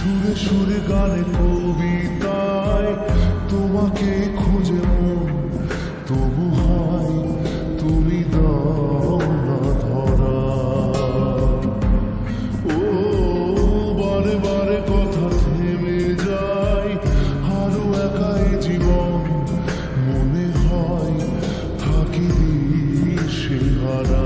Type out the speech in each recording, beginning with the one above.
সুরে সুরে গানে কবিতায় তোমাকে খুঁজে মন, তবু হয় তুমি দাও না ধরা। ও বারে বারে কথা থেমে যায়, আরো একাই জীবন, মনে হয় থাকি সে হারা।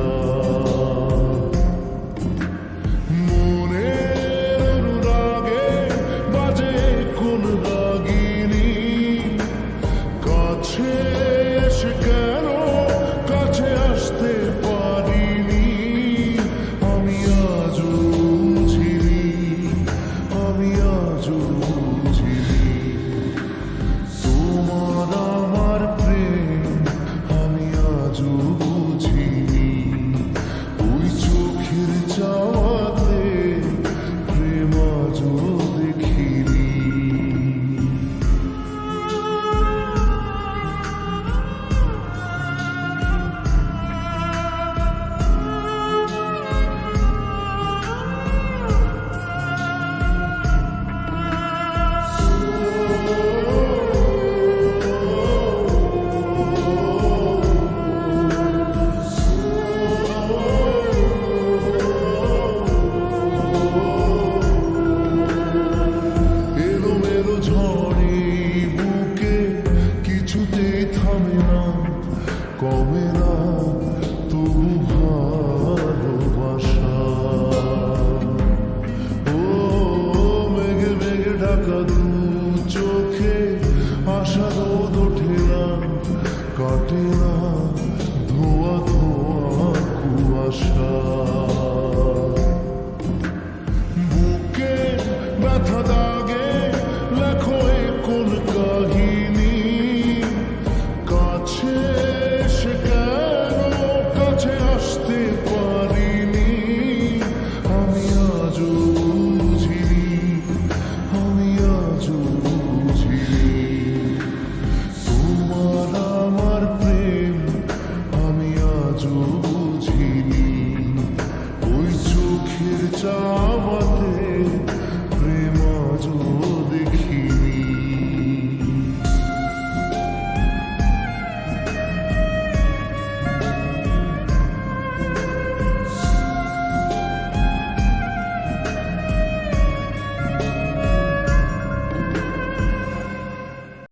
কমে না তবু ভালোবাসা। ও মেঘে মেঘে ঢাকা দু চোখে আশা রোদ ওঠে না, কাটে না ধোয়া ধোয়া কুয়াশা। বুকে ব্যথা দাগে লেখো কোন কাহিনী, কাছে আসতে পারিনি আমি আজও বুঝিনি, আমি আজও বুঝিনি তোমার আমার প্রেম, আমি আজও বুঝিনি। ওই চোখের চাওয়াতে প্রেম আজও